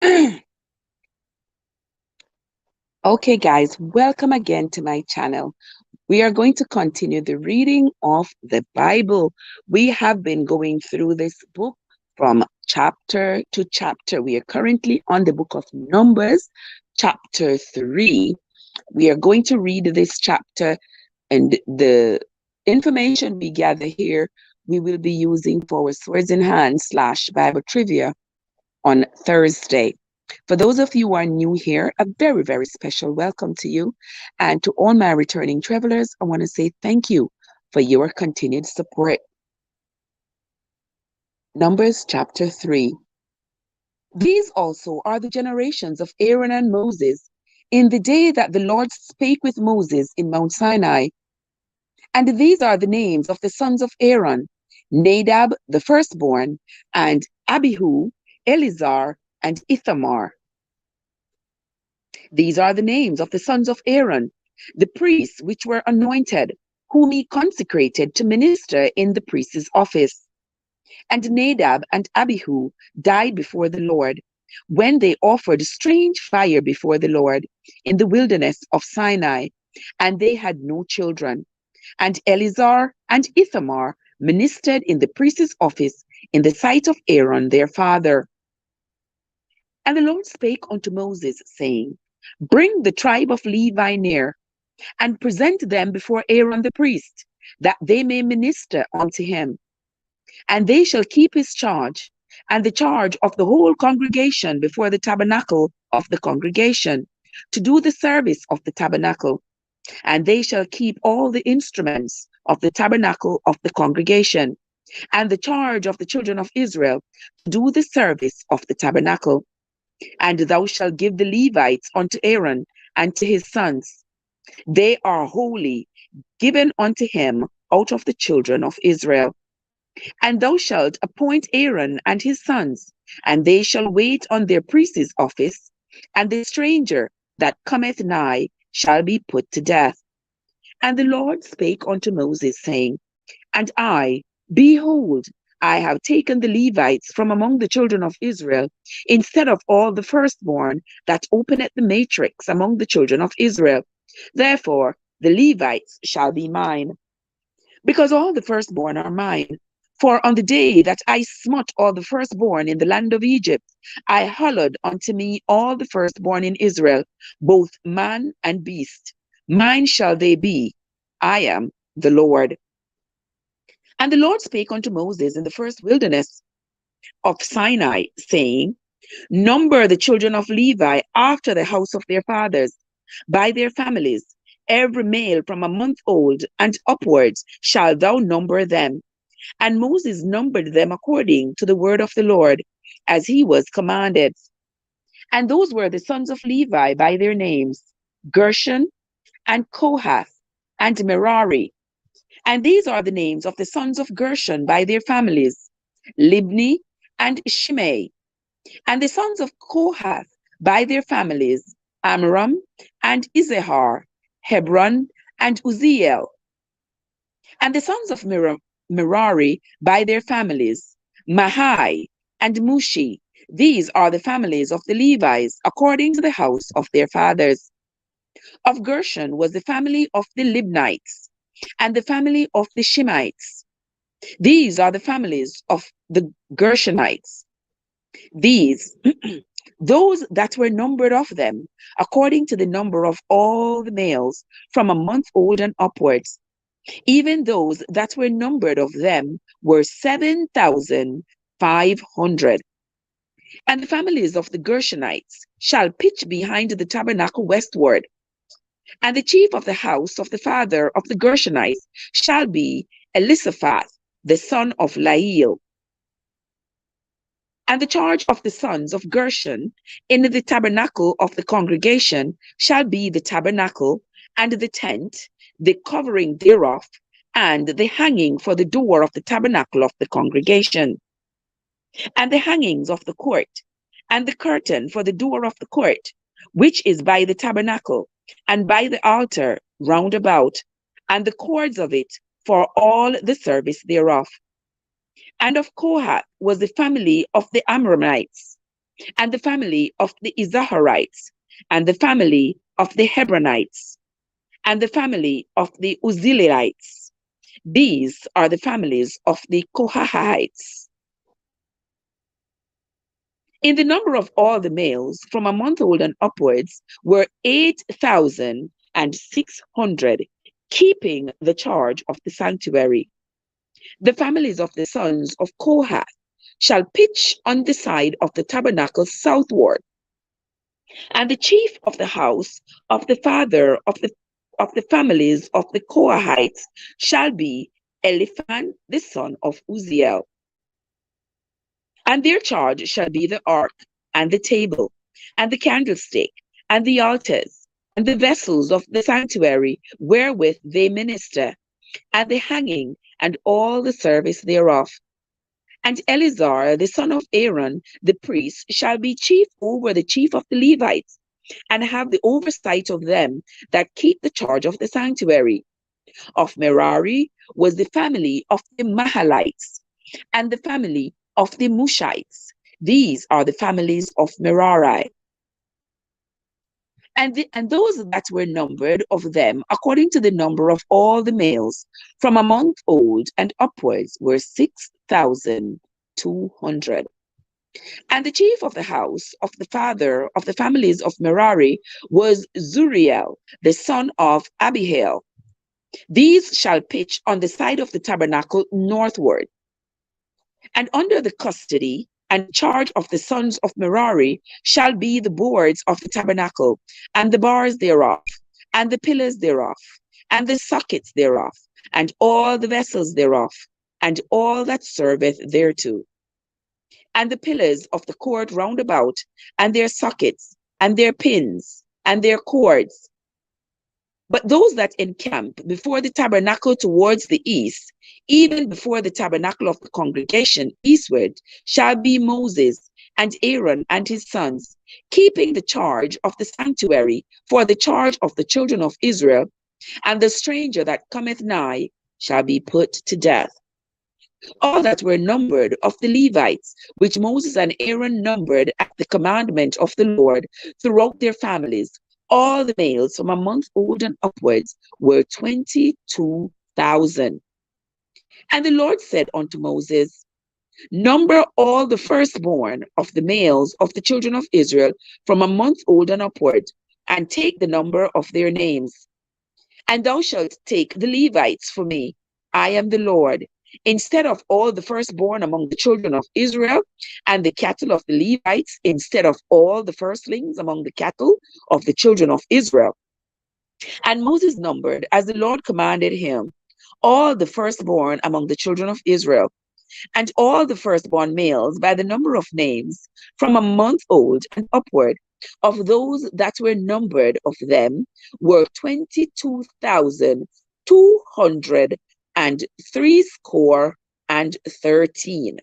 Okay, guys, welcome again to my channel. We are going to continue the reading of the Bible. We have been going through this book from chapter to chapter. We are currently on the book of Numbers, chapter 3. We are going to read this chapter, and the information we gather here, we will be using for Swords in Hand / Bible Trivia on Thursday. For those of you who are new here, a very, very special welcome to you. And to all my returning travelers, I want to say thank you for your continued support. Numbers chapter 3. These also are the generations of Aaron and Moses in the day that the Lord spake with Moses in Mount Sinai. And these are the names of the sons of Aaron: Nadab the firstborn, and Abihu, Eleazar, and Ithamar. These are the names of the sons of Aaron, the priests which were anointed, whom he consecrated to minister in the priest's office. And Nadab and Abihu died before the Lord, when they offered strange fire before the Lord in the wilderness of Sinai, and they had no children. And Eleazar and Ithamar ministered in the priest's office in the sight of Aaron their father. And the Lord spake unto Moses, saying, Bring the tribe of Levi near, and present them before Aaron the priest, that they may minister unto him. And they shall keep his charge, and the charge of the whole congregation before the tabernacle of the congregation, to do the service of the tabernacle. And they shall keep all the instruments of the tabernacle of the congregation, and the charge of the children of Israel, to do the service of the tabernacle. And thou shalt give the Levites unto Aaron and to his sons. They are holy, given unto him out of the children of Israel. And thou shalt appoint Aaron and his sons, and they shall wait on their priest's office, and the stranger that cometh nigh shall be put to death. And the Lord spake unto Moses, saying, And I, behold, I have taken the Levites from among the children of Israel, instead of all the firstborn that openeth the matrix among the children of Israel. Therefore the Levites shall be mine, because all the firstborn are mine. For on the day that I smote all the firstborn in the land of Egypt, I hallowed unto me all the firstborn in Israel, both man and beast. Mine shall they be. I am the Lord. And the Lord spake unto Moses in the first wilderness of Sinai, saying, Number the children of Levi after the house of their fathers, by their families, every male from a month old and upwards shalt thou number them. And Moses numbered them according to the word of the Lord, as he was commanded. And those were the sons of Levi by their names: Gershon, and Kohath, and Merari. And these are the names of the sons of Gershon by their families: Libni and Shimei. And the sons of Kohath by their families: Amram and Izehar, Hebron and Uzziel. And the sons of Merari by their families: Mahai and Mushi. These are the families of the Levites according to the house of their fathers. Of Gershon was the family of the Libnites, and the family of the Shimeites. These are the families of the Gershonites. These, those that were numbered of them, according to the number of all the males from a month old and upwards, even those that were numbered of them were 7,500. And the families of the Gershonites shall pitch behind the tabernacle westward. And the chief of the house of the father of the Gershonites shall be Elisaphat, the son of Lael. And the charge of the sons of Gershon in the tabernacle of the congregation shall be the tabernacle, and the tent, the covering thereof, and the hanging for the door of the tabernacle of the congregation, and the hangings of the court, and the curtain for the door of the court, which is by the tabernacle, and by the altar round about, and the cords of it for all the service thereof. And of Kohath was the family of the Amramites, and the family of the Izaharites, and the family of the Hebronites, and the family of the Uzzielites. These are the families of the Kohahites. In the number of all the males from a month old and upwards were 8,600, keeping the charge of the sanctuary. The families of the sons of Kohath shall pitch on the side of the tabernacle southward. And the chief of the house of the father of the families of the Kohahites shall be Eliphan, the son of Uzziel. And their charge shall be the ark, and the table, and the candlestick, and the altars, and the vessels of the sanctuary wherewith they minister, and the hanging, and all the service thereof. And Eleazar, the son of Aaron, the priest, shall be chief over the chief of the Levites, and have the oversight of them that keep the charge of the sanctuary. Of Merari was the family of the Mahalites, and the family of the Mushites. These are the families of Merari. And those that were numbered of them, according to the number of all the males, from a month old and upwards, were 6,200. And the chief of the house of the father of the families of Merari was Zuriel, the son of Abihail. These shall pitch on the side of the tabernacle northward. And under the custody and charge of the sons of Merari shall be the boards of the tabernacle, and the bars thereof, and the pillars thereof, and the sockets thereof, and all the vessels thereof, and all that serveth thereto. And the pillars of the court round about, and their sockets, and their pins, and their cords. But those that encamp before the tabernacle towards the east, even before the tabernacle of the congregation eastward, shall be Moses and Aaron and his sons, keeping the charge of the sanctuary for the charge of the children of Israel, and the stranger that cometh nigh shall be put to death. All that were numbered of the Levites, which Moses and Aaron numbered at the commandment of the Lord throughout their families, all the males from a month old and upwards, were 22,000. And the Lord said unto Moses, number all the firstborn of the males of the children of Israel from a month old and upward, and take the number of their names. And thou shalt take the Levites for me. I am the Lord. Instead of all the firstborn among the children of Israel, and the cattle of the Levites, instead of all the firstlings among the cattle of the children of Israel. And Moses numbered, as the Lord commanded him, all the firstborn among the children of Israel, and all the firstborn males by the number of names, from a month old and upward, of those that were numbered of them, were 22,200 and 313.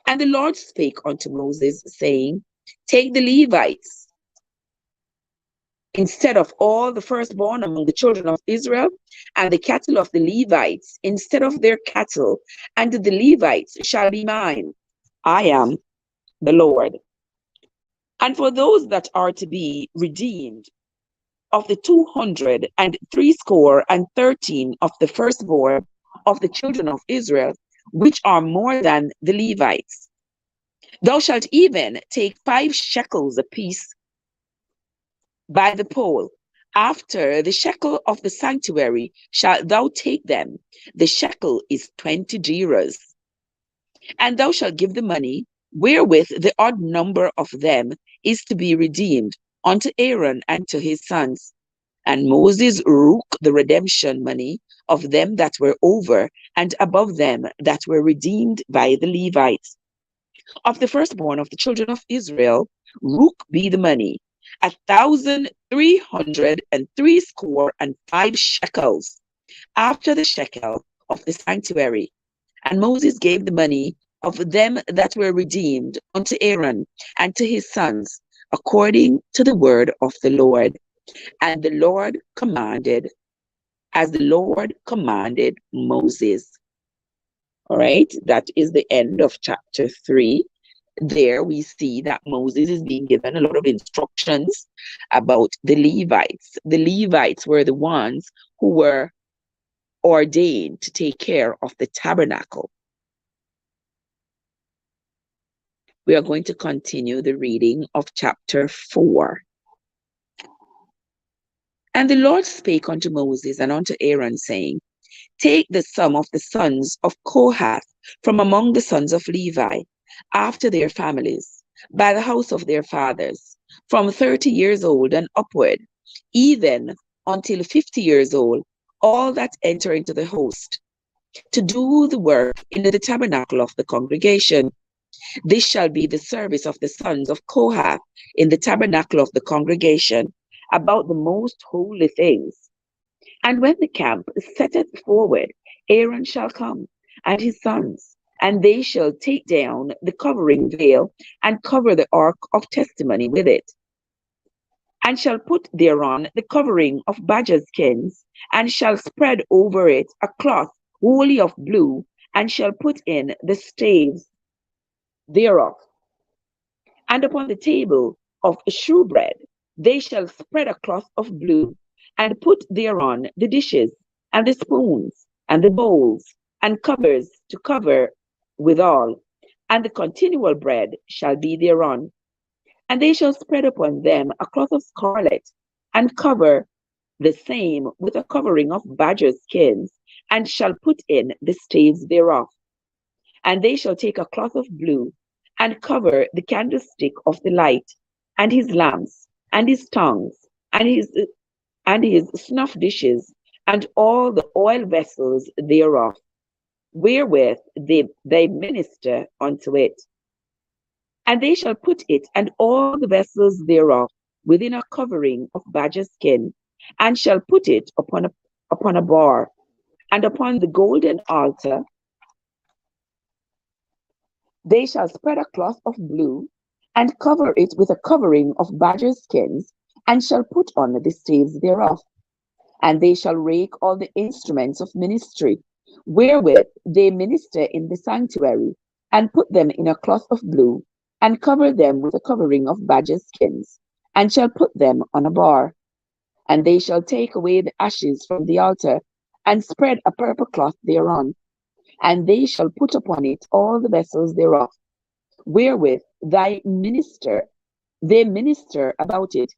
And the Lord spake unto Moses, saying, take the Levites instead of all the firstborn among the children of Israel, and the cattle of the Levites instead of their cattle, and the Levites shall be mine. I am the Lord. And for those that are to be redeemed, of the 213 of the firstborn of the children of Israel, which are more than the Levites, thou shalt even take 5 shekels apiece by the pole. After the shekel of the sanctuary shalt thou take them. The shekel is 20 gerahs. And thou shalt give the money wherewith the odd number of them is to be redeemed unto Aaron and to his sons. And Moses rook the redemption money of them that were over and above them that were redeemed by the Levites. Of the firstborn of the children of Israel, rook be the money, 1,365 shekels, after the shekel of the sanctuary. And Moses gave the money of them that were redeemed unto Aaron and to his sons, according to the word of the Lord. And the Lord commanded, as the Lord commanded Moses. All right, that is the end of chapter 3. There we see that Moses is being given a lot of instructions about the Levites. The Levites were the ones who were ordained to take care of the tabernacle. We are going to continue the reading of chapter 4. And the Lord spake unto Moses and unto Aaron, saying, Take the sum of the sons of Kohath from among the sons of Levi, after their families, by the house of their fathers, from 30 years old and upward, even until 50 years old, all that enter into the host, to do the work in the tabernacle of the congregation. This shall be the service of the sons of Kohath in the tabernacle of the congregation, about the most holy things. And when the camp setteth forward, Aaron shall come, and his sons, and they shall take down the covering veil, and cover the ark of testimony with it, and shall put thereon the covering of badger skins, and shall spread over it a cloth wholly of blue, and shall put in the staves thereof. And upon the table of shewbread they shall spread a cloth of blue, and put thereon the dishes, and the spoons, and the bowls, and covers to cover withal, and the continual bread shall be thereon. And they shall spread upon them a cloth of scarlet, and cover the same with a covering of badger skins, and shall put in the staves thereof. And they shall take a cloth of blue, and cover the candlestick of the light, and his lamps, and his tongues, and his snuff dishes, and all the oil vessels thereof, wherewith they minister unto it. And they shall put it and all the vessels thereof within a covering of badger skin, and shall put it upon a bar, and upon the golden altar they shall spread a cloth of blue, and cover it with a covering of badger skins, and shall put on the staves thereof. And they shall rake all the instruments of ministry, wherewith they minister in the sanctuary, and put them in a cloth of blue, and cover them with a covering of badger skins, and shall put them on a bar. And they shall take away the ashes from the altar, and spread a purple cloth thereon. And they shall put upon it all the vessels thereof, wherewith they minister about it,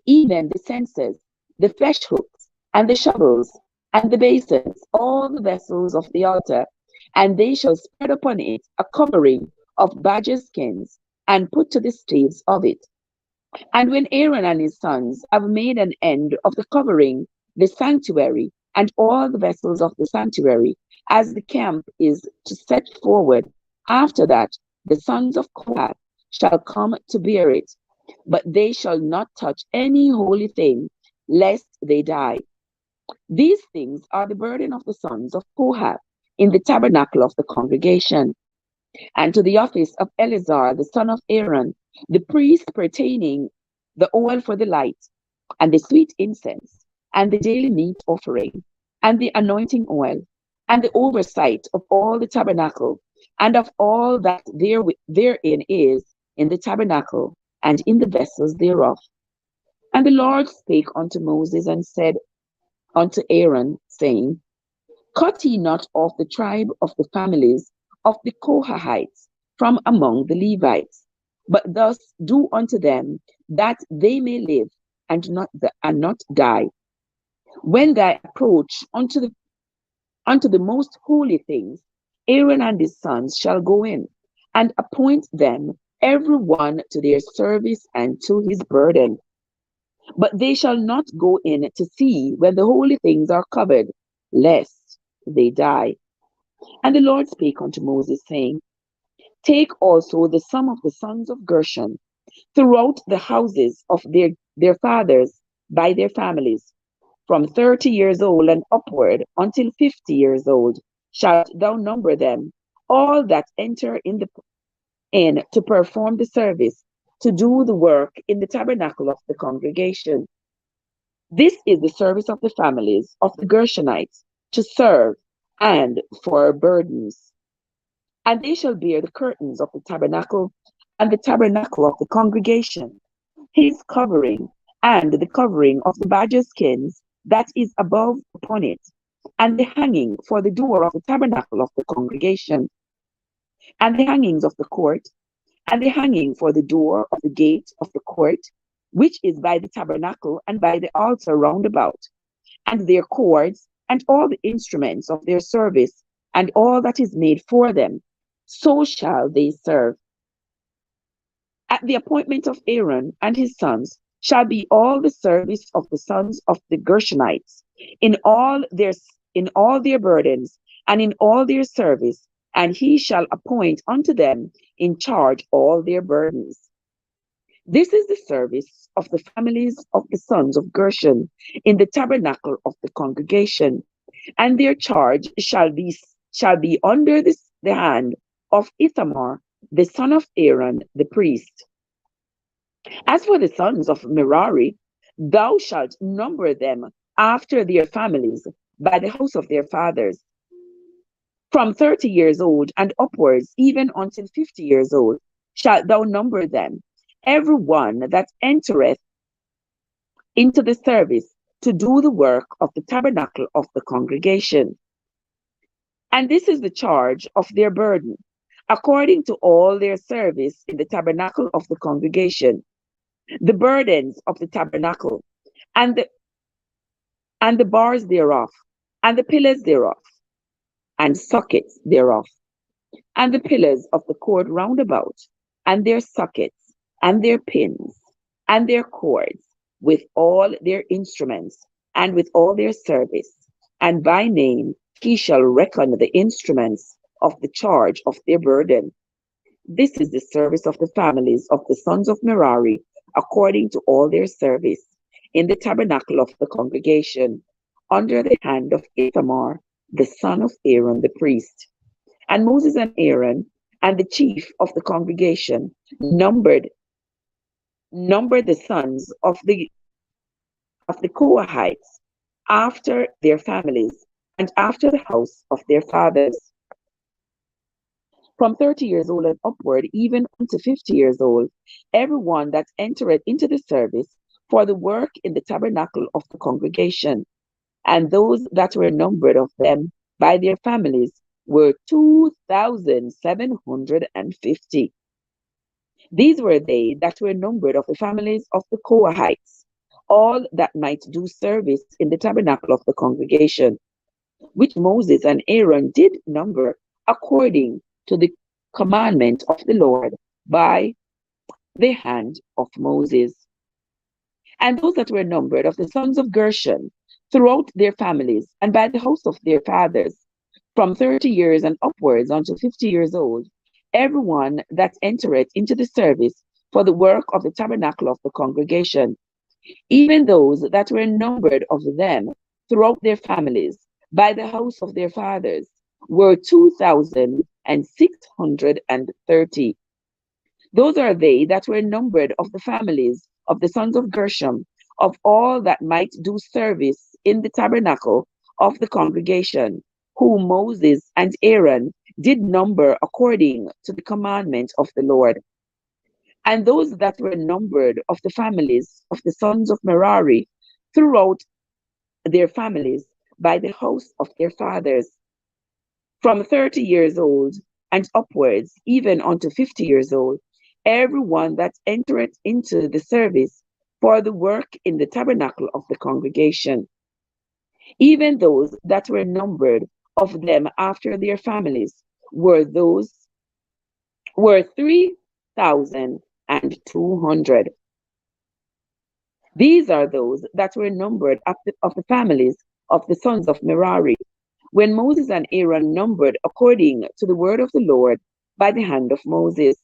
even the censers, the flesh hooks, and the shovels, and the basins, all the vessels of the altar. And they shall spread upon it a covering of badger skins, and put to the staves of it. And when Aaron and his sons have made an end of the covering, the sanctuary, and all the vessels of the sanctuary, as the camp is to set forward, after that the sons of Kohath shall come to bear it, but they shall not touch any holy thing, lest they die. These things are the burden of the sons of Kohath in the tabernacle of the congregation. And to the office of Eleazar the son of Aaron, the priest, pertaining the oil for the light, and the sweet incense, and the daily meat offering, and the anointing oil, and the oversight of all the tabernacle, and of all that therein is in the tabernacle, and in the vessels thereof. And the Lord spake unto Moses, and said unto Aaron, saying, Cut ye not off the tribe of the families of the Kohathites from among the Levites, but thus do unto them that they may live, and not die. When they approach unto the most holy things, Aaron and his sons shall go in, and appoint them every one to their service and to his burden. But they shall not go in to see when the holy things are covered, lest they die. And the Lord spake unto Moses, saying, Take also the sum of the sons of Gershon throughout the houses of their fathers by their families, from 30 years old and upward until 50 years old, shalt thou number them, all that enter in to perform the service, to do the work in the tabernacle of the congregation. This is the service of the families of the Gershonites, to serve and for burdens. And they shall bear the curtains of the tabernacle, and the tabernacle of the congregation, his covering, and the covering of the badger skins that is above upon it, and the hanging for the door of the tabernacle of the congregation, and the hangings of the court, and the hanging for the door of the gate of the court, which is by the tabernacle and by the altar round about, and their cords, and all the instruments of their service, and all that is made for them, so shall they serve. At the appointment of Aaron and his sons shall be all the service of the sons of the Gershonites in all their burdens and in all their service, and he shall appoint unto them in charge all their burdens. This is the service of the families of the sons of Gershon in the tabernacle of the congregation, and their charge shall be under the hand of Ithamar, the son of Aaron, the priest. As for the sons of Merari, thou shalt number them after their families by the house of their fathers, from 30 years old and upwards, even until 50 years old, shalt thou number them, every one that entereth into the service to do the work of the tabernacle of the congregation. And this is the charge of their burden, according to all their service in the tabernacle of the congregation, the burdens of the tabernacle, and the bars thereof, and the pillars thereof, and sockets thereof, and the pillars of the court round about, and their sockets, and their pins, and their cords, with all their instruments, and with all their service. And by name he shall reckon the instruments of the charge of their burden. This is the service of the families of the sons of Merari, according to all their service, in the tabernacle of the congregation, under the hand of Ithamar, the son of Aaron the priest. And Moses and Aaron and the chief of the congregation numbered the sons of the Kohathites after their families and after the house of their fathers, from 30 years old and upward, even unto 50 years old, everyone that entereth into the service for the work in the tabernacle of the congregation. And those that were numbered of them by their families were 2,750. These were they that were numbered of the families of the Kohathites, all that might do service in the tabernacle of the congregation, which Moses and Aaron did number according to the commandment of the Lord by the hand of Moses. And those that were numbered of the sons of Gershon throughout their families and by the house of their fathers, from 30 years and upwards unto 50 years old, everyone that entereth into the service for the work of the tabernacle of the congregation, even those that were numbered of them throughout their families by the house of their fathers, were 2,630. Those are they that were numbered of the families of the sons of Gershon, of all that might do service in the tabernacle of the congregation, whom Moses and Aaron did number according to the commandment of the Lord. And those that were numbered of the families of the sons of Merari throughout their families by the house of their fathers, from 30 years old and upwards, even unto 50 years old, everyone that entereth into the service for the work in the tabernacle of the congregation, even those that were numbered of them after their families, were 3,200. These are those that were numbered of the families of the sons of Merari, when Moses and Aaron numbered according to the word of the Lord by the hand of Moses.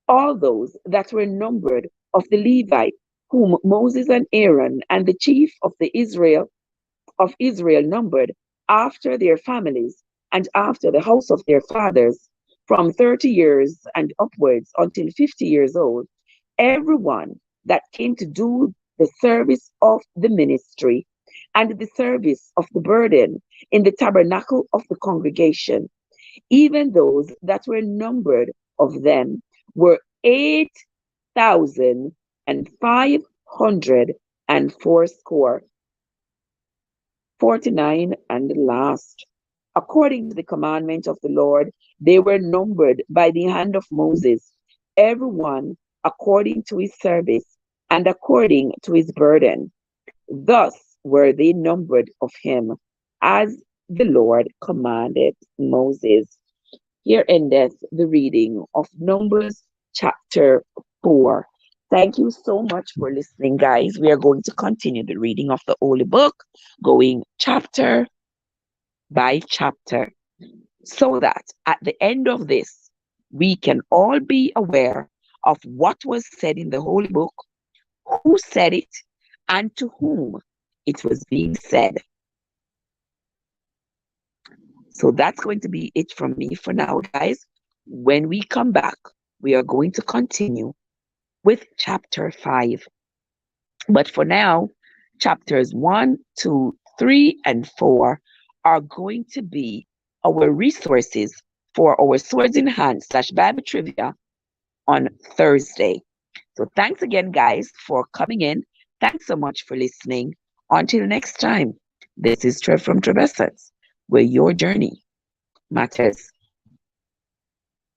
All those that were numbered of the Levites, whom Moses and Aaron and the chief of Israel numbered after their families and after the house of their fathers, from 30 years and upwards until 50 years old, everyone that came to do the service of the ministry and the service of the burden in the tabernacle of the congregation, even those that were numbered of them were 8,500 49 and the last. According to the commandment of the Lord, they were numbered by the hand of Moses, everyone according to his service and according to his burden. Thus were they numbered of him, as the Lord commanded Moses. Here endeth the reading of Numbers chapter 4. Thank you so much for listening, guys. We are going to continue the reading of the Holy Book, going chapter by chapter, so that at the end of this, we can all be aware of what was said in the Holy Book, who said it, and to whom it was being said. So that's going to be it from me for now, guys. When we come back, we are going to continue with chapter 5. But for now, chapters 1, 2, 3, and 4 are going to be our resources for our Swords in Hand / Bible Trivia on Thursday. So thanks again, guys, for coming in. Thanks so much for listening. Until next time, this is Trev from Trevessence, where your journey matters.